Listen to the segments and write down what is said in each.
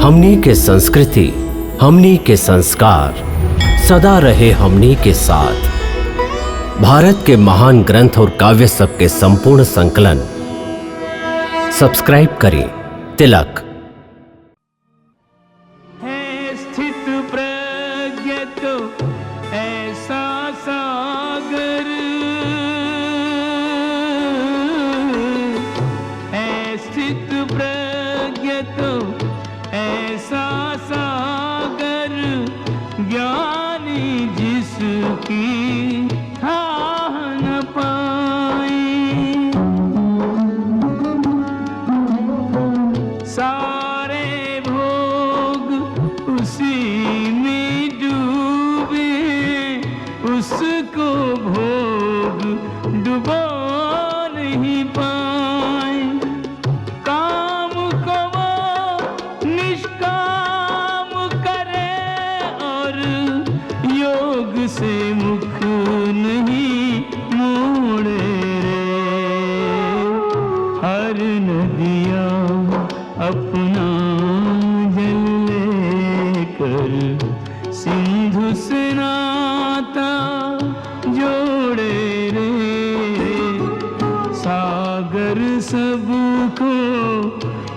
हमनी के संस्कृति, हमनी के संस्कार सदा रहे हमनी के साथ। भारत के महान ग्रंथ और काव्य सब के संपूर्ण संकलन सब्सक्राइब करें तिलक। है स्थित प्रज्ञ तो ऐसा सागर, है स्थित प्रज्ञ तो ऐसा सागर, ज्ञानी जिसकी थाह न पाए। सारे भोग उसी में डूबे, उसको भोग डुबो नहीं पाए। काम को वो निष्काम करे और योग से मुख नहीं मोड़े रे। हर नदिया अपना जल लेकर सिंधु से नाता जोड़े रे। सागर सबको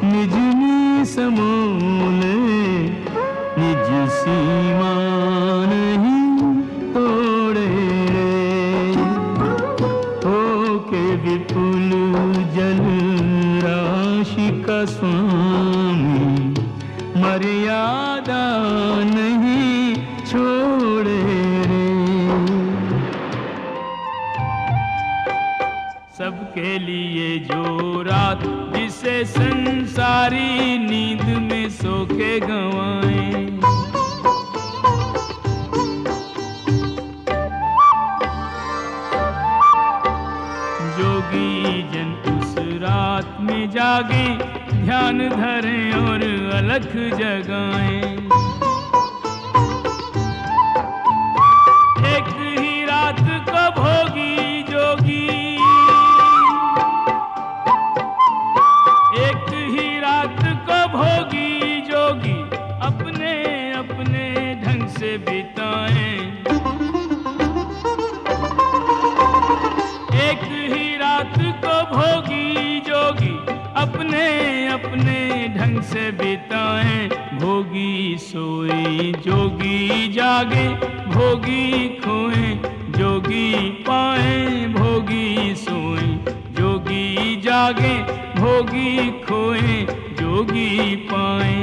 निज में समोले, निज सीमा नहीं तोड़े रे। होके विपुल जल राशि का स्वामी, मर्यादा नहीं छोड़े रे। सबके लिए जो रात जिसे संसारी नींद में सो के गंवाए। जोगी जन उस रात में जागे, ध्यान धरें और अलख जगाएं। एक ही रात को भोगी जोगी, एक ही रात को भोगी जोगी अपने अपने ढंग से बिताएं। एक ही रात को भोगी जोगी अपने अपने ढंग से बिताएं। भोगी सोए जोगी जागे, भोगी खोए जोगी पाए। भोगी सोए जोगी जागे, भोगी खोए जोगी पाए।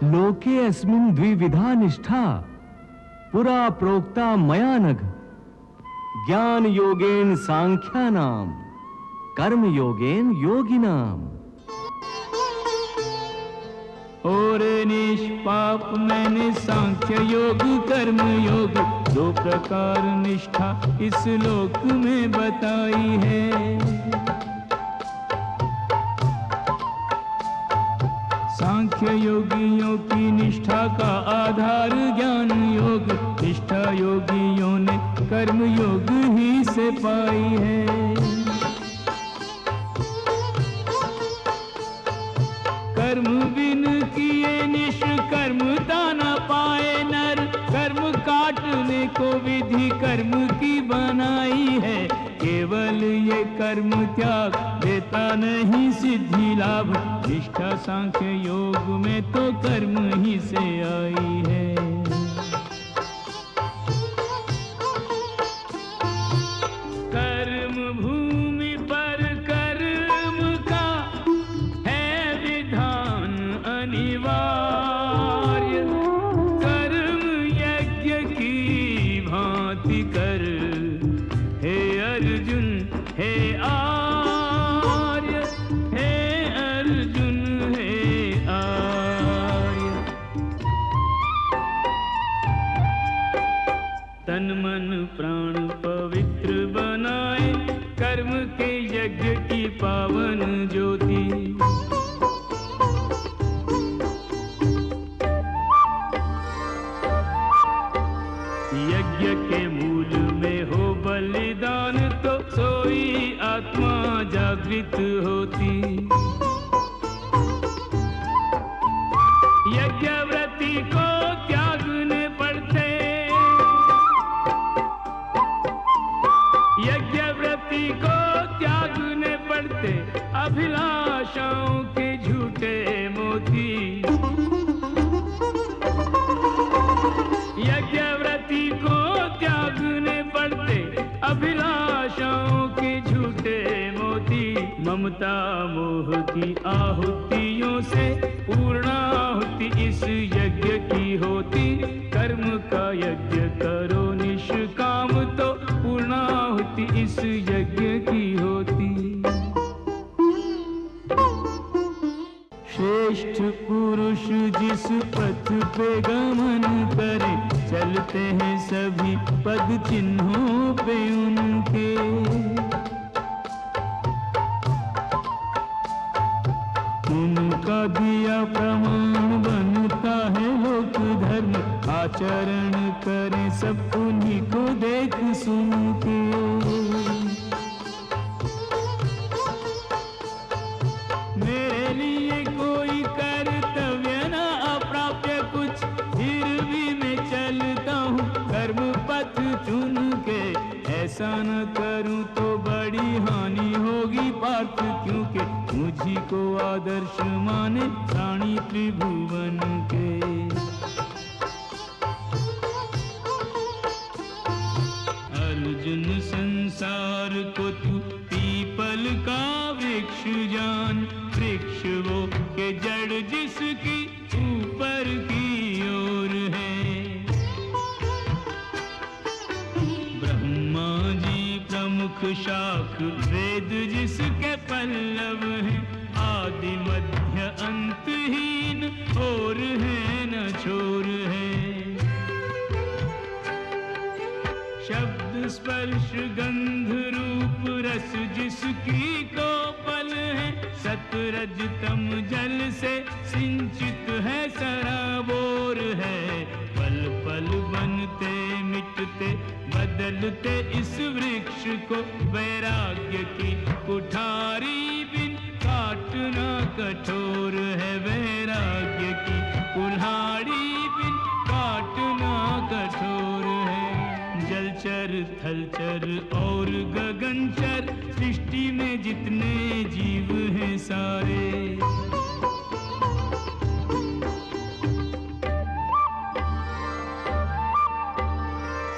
लोके अस्मिन् द्विविधा निष्ठा, पुरा प्रोक्ता मया नघ। ज्ञान योगेन सांख्यानाम, कर्म योगेन योगिनाम। और निष्पाप मैंने सांख्य योग कर्म योग, दो प्रकार निष्ठा इस लोक में बताई है। सांख्य योगियों की निष्ठा का आधार ज्ञान योग, निष्ठा योगियों ने कर्म योग ही से पाई है। कर्म बिन किए निष्कर्मता न पाए नर, कर्म काटने को विधि कर्म की बनाई है। केवल ये कर्म त्याग देता नहीं सिद्धि लाभ, निष्ठा सांख्य योग में तो कर्म ही से आई है। कर्म भूमि पर कर्म का है विधान अनिवार्य। कर्म यज्ञ की भांति कर, हे अर्जुन हे आर्य, हे अर्जुन हे आर्य। तन मन प्राण पवित्र बनाए, कर्म के यज्ञ की पावन ज्योति। यज्ञ के मूल में हो बलिदान, तो सोई आत्मा जागृत होती। अभिलाषाओं के झूठे मोती। यज्ञव्रती को त्यागने पड़ते अभिलाषाओं के झूठे मोती। ममता मोह की आहुतियों से पूर्णाहुति इस यज्ञ की होती। कर्म का यज्ञ करो निष्काम तो पूर्णाहुति इस यज्ञ की होती। श्रेष्ठ पुरुष जिस पथ पे गमन करे, चलते हैं सभी पद चिन्हों पे उनके। उनका दिया प्रमाण बनता है लोक धर्म, आचरण करें सब उन्हीं को देख सुन के। मेरे लिए कोई कर्तव्य न अप्राप्य कुछ, फिर भी मैं चलता हूँ कर्म पथ चुन के। ऐसा न करूँ तो बड़ी हानि होगी पार्थ, क्योंकि मुझी को आदर्श माने प्राणी त्रिभुवन के। अर्जुन संसार को तू पीपल का वृक्ष जान, वृक्ष वो के जड़ जिसकी ऊपर की ओर है। ब्रह्मा जी प्रमुख शाख वेद जिसके पल्लव हैं, आदि मध्य अंतहीन और है न छोर है। शब्द स्पर्श गंध रूप रस जिसकी को पल है, सतरज तम जल से सिंचित है सराबोर है। पल पल बनते मिटते बदलते इस वृक्ष को, वैराग्य की कुठारी बिन काटना कठोर है। वैराग्य की कुल्हाड़ी बिन काटना कठोर है। जलचर थलचर और गगनचर सृष्टि में जितने जीव हैं सारे,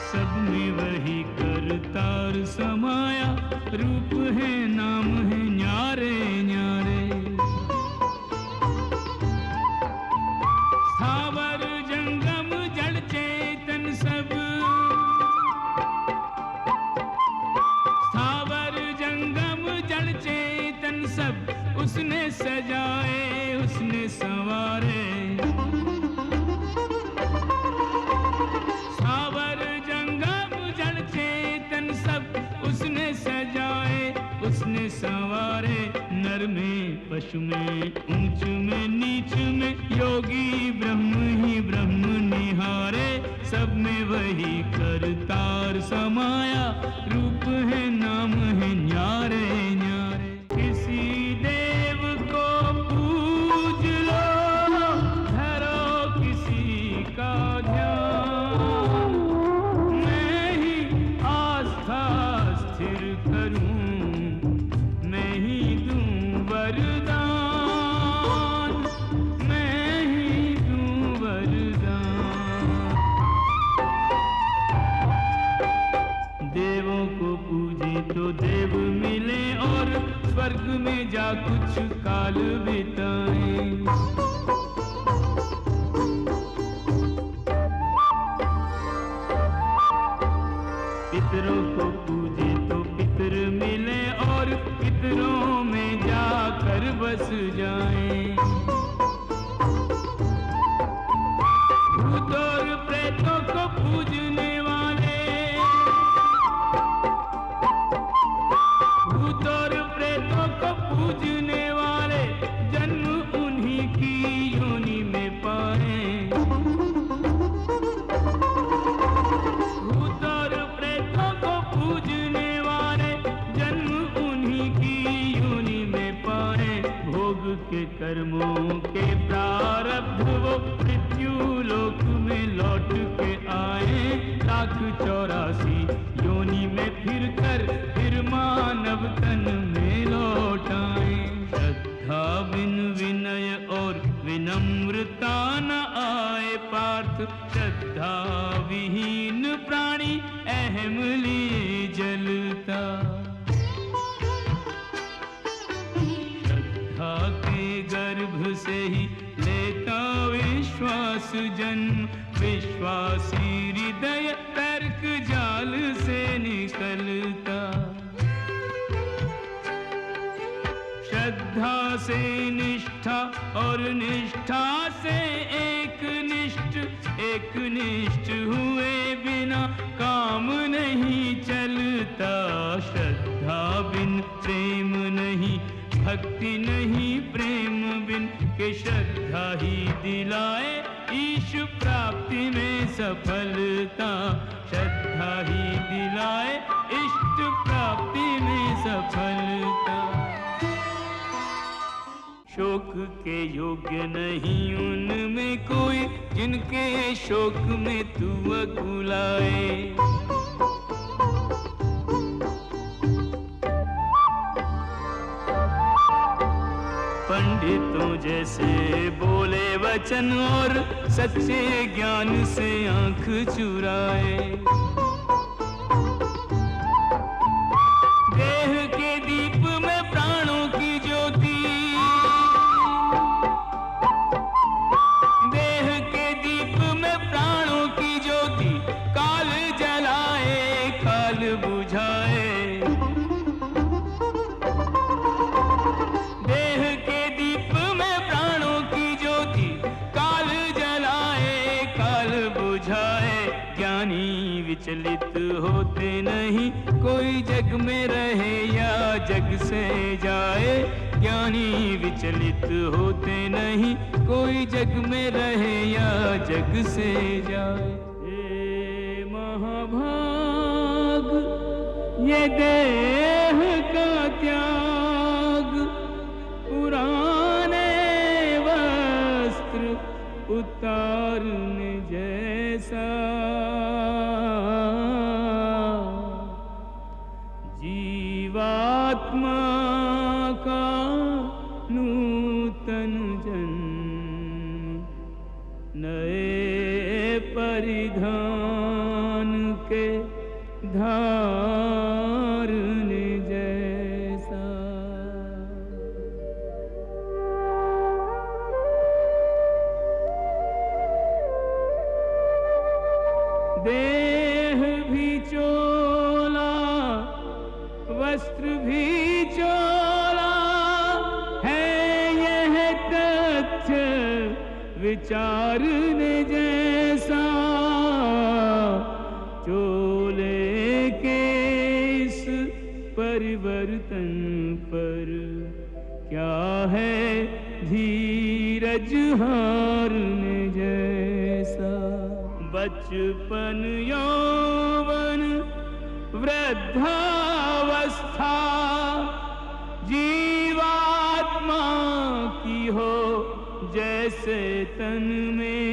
सब में वही करतार समाया। रूप है नाम है न्यारे न्यारे। स्थावर जंगम जड़ चेतन सब, स्थावर जंगम जड़ चेतन सब उसने सजाए उसने संवारे। स्थावर जंगम जड़ चेतन सब उसने सजाए उसने संवारे। नर में पशु में ऊंच में नीच में योगी ब्रह्म ही ब्रह्म निहारे। सब में वही करतार समाया। रूप है नाम है न्यारे न्यारे। किसी देव को पूज लो, धरो किसी का ध्यान। मैं ही आस्था स्थिर करूं, मैं ही दूं वरदान, मैं ही दूं वरदान। देवों को पूजे तो देव मिले और स्वर्ग में जा कुछ काल बिताएं। पितरों को पूजे तो पितर मिले और पितरों में जाकर बस जाएं। भूत और प्रेतों को पूजने वाले, भूत और प्रेतों को पूजने वाले जन्म उन्हीं की योनि में पाए। भूत और प्रेतों को पूजने वाले जन्म उन्हीं की योनि में पाए। भोग के कर्मों के प्रारब्ध वो मृत्यु लोक में लौट के आए। 1,84 योनि में फिर कर फिर मानव तन में लौट आए। श्रद्धा विहीन प्राणी अहम लिए जलता। श्रद्धा के गर्भ से ही लेता विश्वास जन्म, विश्वासी हृदय तर्क जाल से निकलता। श्रद्धा से निष्ठा और निष्ठा से एक निष्ठ हुए बिना काम नहीं चलता। श्रद्धा बिन प्रेम नहीं, भक्ति नहीं प्रेम बिन, के श्रद्धा ही दिलाए ईश प्राप्ति में सफलता। श्रद्धा ही दिलाए इष्ट प्राप्ति में सफलता। शोक के योग्य नहीं उनमें कोई, जिनके शोक में तू अकुलाए। पंडितों जैसे बोले वचन और सच्चे ज्ञान से आंख चुराए। देह के दीप में प्राणों की ज्योति, देह के दीप में प्राणों की ज्योति, काल जलाए काल बुझाए। विचलित होते नहीं, कोई जग में रहे या जग से जाए। ज्ञानी विचलित होते नहीं, कोई जग में रहे या जग से जाए। हे महाभाग ये देह का त्याग, पुराने वस्त्र उतारने जैसा। जीवात्मा का नूतन जन्म, नए परिधान के धारने जैसा। देह भी चोला, वस्त्र भी चोला है, यह तथ्य विचारने जैसा। चोले के इस परिवर्तन पर क्या है धीरज हारने जैसा। बचपन यौवन वृद्धावस्था, जीवात्मा की हो जैसे तन में,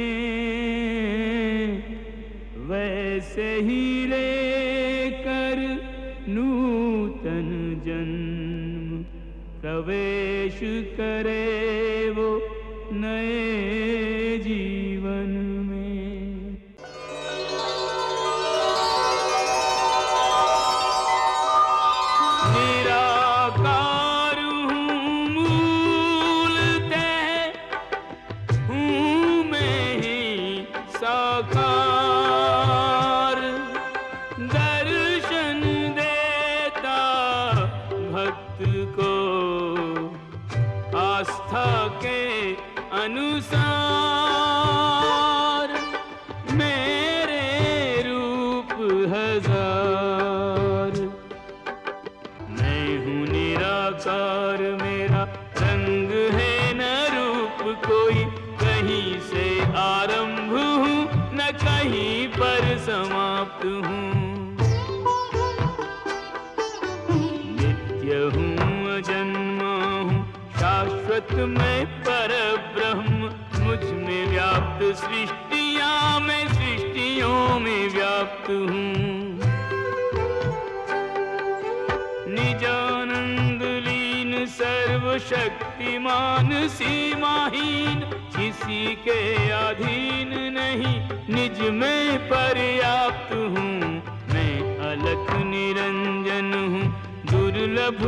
वैसे ही लेकर नूतन जन्म प्रवेश करे वो नए जीवन में। दर्शन देता भक्त को आस्था के अनुसार। मेरे रूप हजार, मैं हूँ निराकार, मेरा रंग है न रूप कोई। कहीं से आरंभ हूँ न कहीं पर समाप्त हूँ। नित्य हूँ अजन्मा हूँ, शाश्वत मैं परब्रह्म। मुझ में व्याप्त सृष्टियाँ, मैं सृष्टियों में व्याप्त हूँ। निजानंद लीन सर्वशक्तिमान सीमाहीन, किसी के अधीन नहीं, निज में पर्याप्त हूँ। मैं अलख निरंजन हूँ, दुर्लभ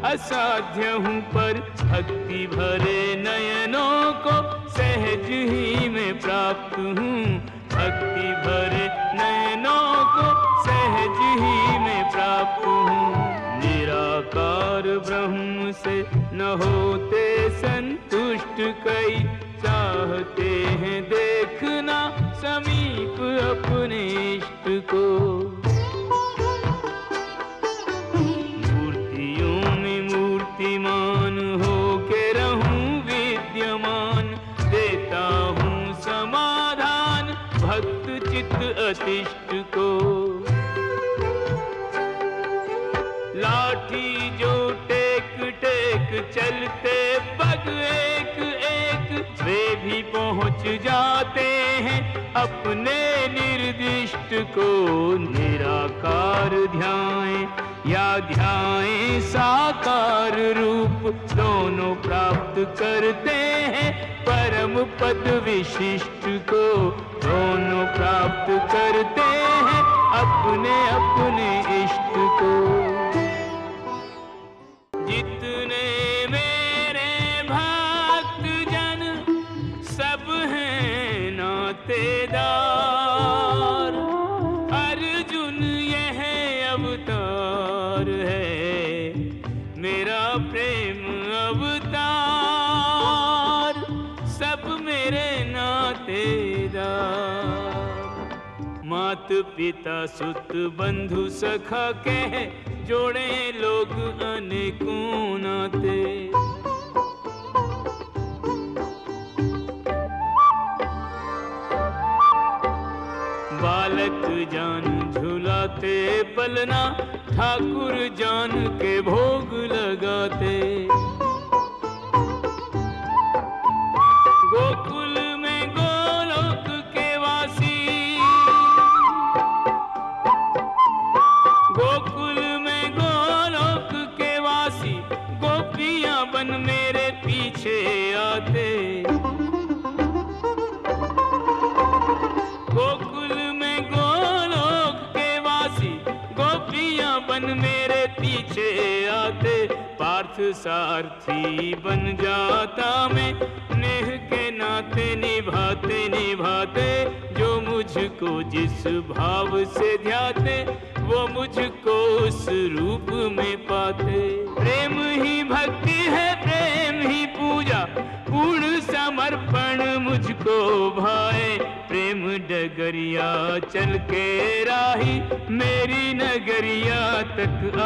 असाध्य हूँ, पर भक्ति भरे नयनों को सहज ही मैं प्राप्त हूँ। भक्ति भरे नयनों को सहज ही मैं प्राप्त हूँ। निराकार ब्रह्म से न होते संतुष्ट कई, चाहते हैं देखना समीप अपने इष्ट को। मूर्तियों में मूर्तिमान हो के रहूं विद्यमान, देता हूँ समाधान भक्त चित्त अतिष्ठ को। लाठी जो टेक टेक चलते पग एक एक, वे भी पहुँच जाते हैं अपने निर्दिष्ट को। निराकार ध्याएं या ध्याएं साकार रूप, दोनों प्राप्त करते हैं परम पद विशिष्ट को। दोनों प्राप्त करते हैं अपने अपने इष्ट को। जितने मेरे भक्त जन सब हैं नातेदार, अर्जुन यह अवतार है मेरा प्रेम अवतार, सब मेरे नातेदार। मात पिता सुत बंधु सखा कह जोड़े लोग अनेकों नाते। बालक जान झुलाते पलना, ठाकुर जान के भोग लगाते। गोकुल में गोलोक के वासी, गोकुल में गोलोक के वासी, गोपियां बन मेरे पीछे आते। गोकुल में गोलोक के वासी, गोपियां बन मेरे पीछे आते। पार्थ सारथी बन जाता मैं, नेह के नाते निभाते निभाते। जो मुझको जिस भाव से ध्याते, वो मुझको उस रूप में पाते। प्रेम ही भक्ति है, प्रेम ही पूजा, पूर्ण समर्पण मुझको भाए। प्रेम डगरिया चल के राही, मेरी नगरिया तक आ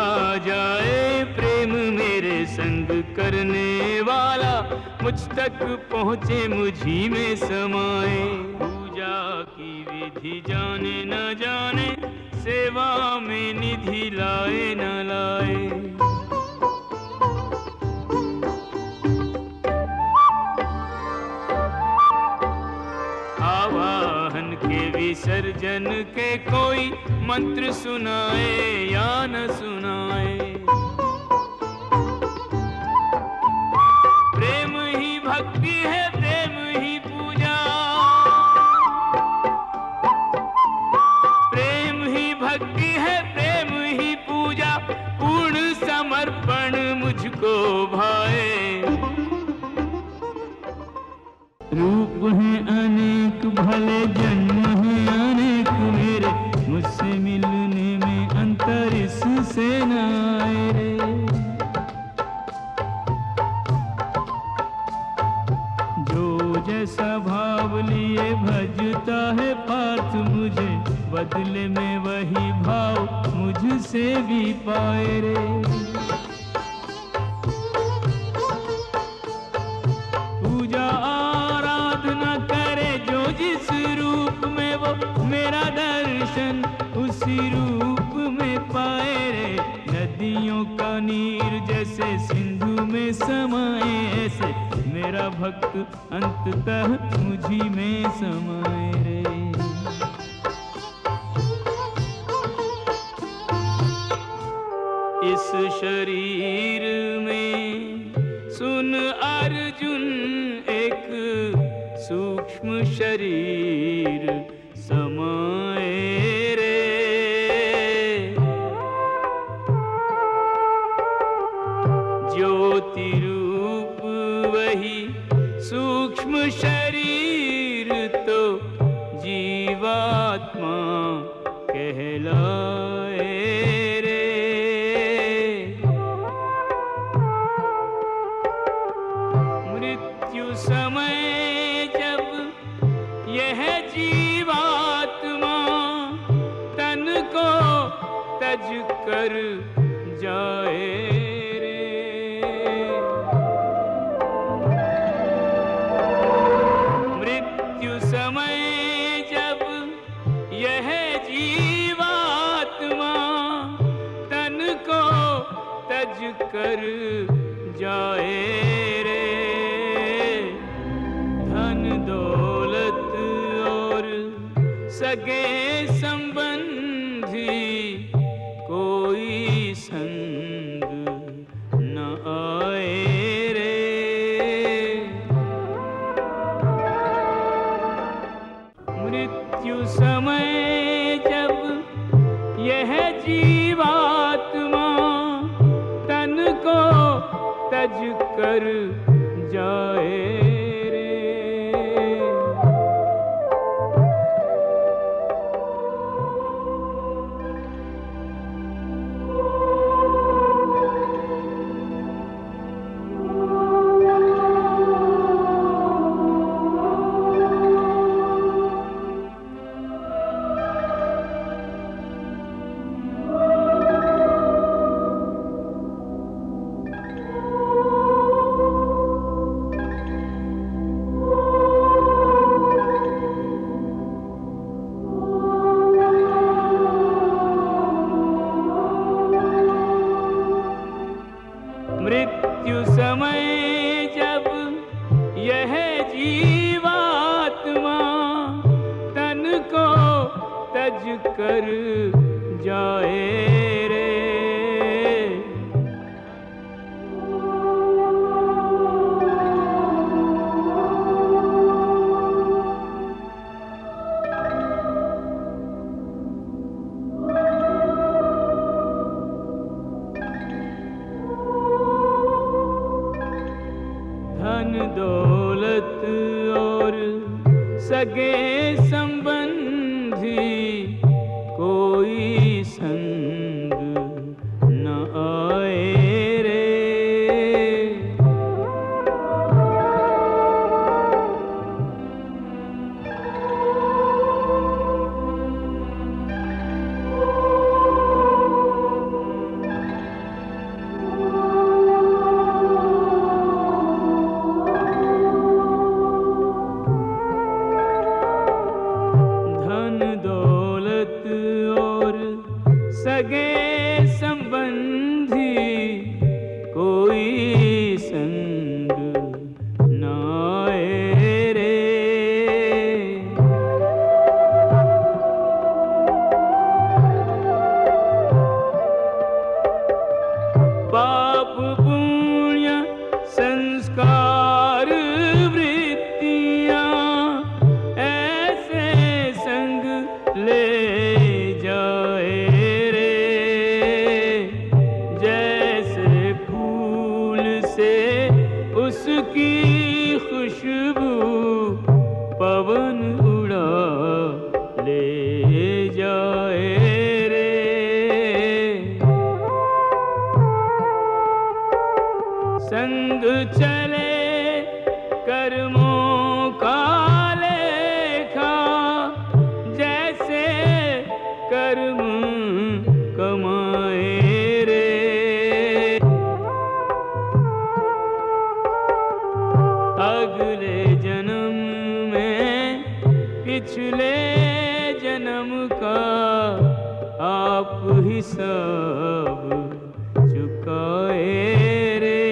जाए। प्रेम मेरे संग करने वाला, मुझ तक पहुँचे मुझी में समाए। पूजा की विधि जाने न जाने, सेवा में निधि लाए न लाए। आवाहन के विसर्जन के कोई मंत्र सुनाए या न सुनाए। प्रेम ही भक्ति है, प्रेम ही पूजा, प्रेम ही भक्ति है, प्रेम ही पूजा, पूर्ण समर्पण मुझको भाए। रूप हैं अनेक भले जन्म हैं अनेक मेरे, मुझसे मिलने में अंतर इससे न आए रे। जो जैसा भाव लिए भजता है पार्थ मुझे, बदले में वही भाव मुझसे भी पाए रे। पूजा आराधना करे जो जिस रूप में, वो मेरा दर्शन उसी रूप में पाए रे। नदियों का नीर जैसे सिंधु में समाए, ऐसे मेरा भक्त अंततः मुझी में समाए रे। इस शरीर में सुन अर्जुन एक सूक्ष्म शरीर समाए रे। ज्योति रूप वही सूक्ष्म शरीर तो जीवात्मा कहलाए रे। मृत्यु समय जब यह जीवात्मा तन को तज कर जाए रे। मृत्यु समय जब यह जीवात्मा तन को तज कर जाए रे। धन दौलत और सगे संबंधी कोई संग न आए रे। मृत्यु समय जब यह जीवात्मा तन को तज कर जाए रे। मृत्यु समय जब यह जीवात्मा तन को तज कर जाए रे। धन दौलत और सगे संबंधी कोई संग न आए रे। सगे संबंधी कोई संग न आए रे। पाप पुण्य संस्कार वृत्तियां ऐसे संग ले जाए उसकी खुशबू पवन उड़ा ले जाए रे। संग चले कर्मों का लेखा जैसे कर्म कमाए रे। अगले जन्म में पिछले जन्म का आप हिसाब चुकाए रे।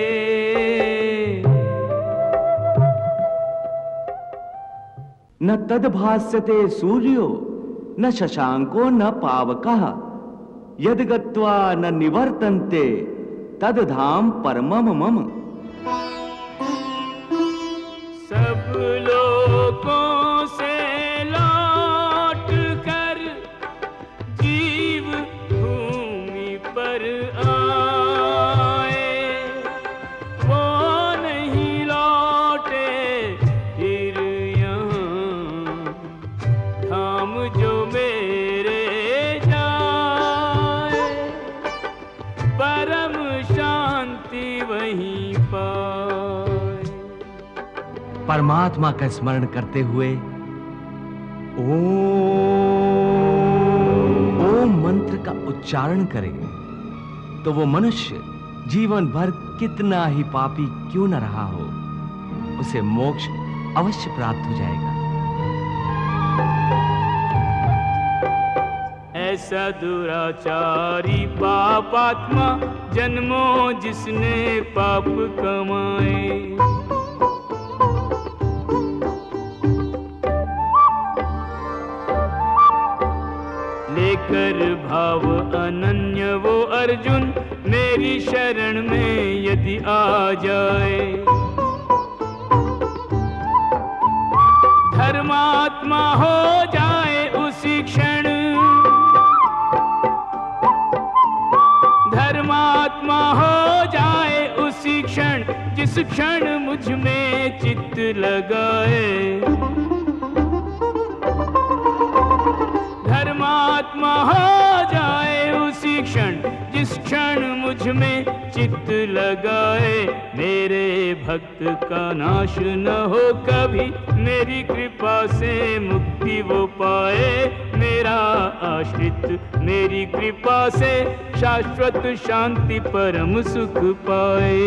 न तद्भास्यते सूर्यो न शशांको न पावकः यद् गत्वा न निवर्तन्ते तद्धाम परमम मम। सब लोगों से लौट कर जीव भूमि पर आए, वो नहीं लौटे फिर यहाँ धाम जो मेरे जाए, परम शांति वहीं पाए। परमात्मा का स्मरण करते हुए ओम मंत्र का उच्चारण करे तो वो मनुष्य जीवन भर कितना ही पापी क्यों न रहा हो, उसे मोक्ष अवश्य प्राप्त हो जाएगा। ऐसा दुराचारी पापात्मा जन्मों जिसने पाप कमाए, लेकर भाव अनन्य वो अर्जुन मेरी शरण में यदि आ जाए, धर्मात्मा हो जाए उसी क्षण, धर्मात्मा हो जाए उसी क्षण, जिस क्षण मुझ में चित्त लगाए, धर्मात्मा हो जाए उसी क्षण, जिस क्षण मुझ में चित्त लगाए, मेरे भक्त का नाश न हो कभी, मेरी कृपा से मुक्ति वो पाए, मेरा आश्रित मेरी कृपा से शाश्वत शांति परम सुख पाए।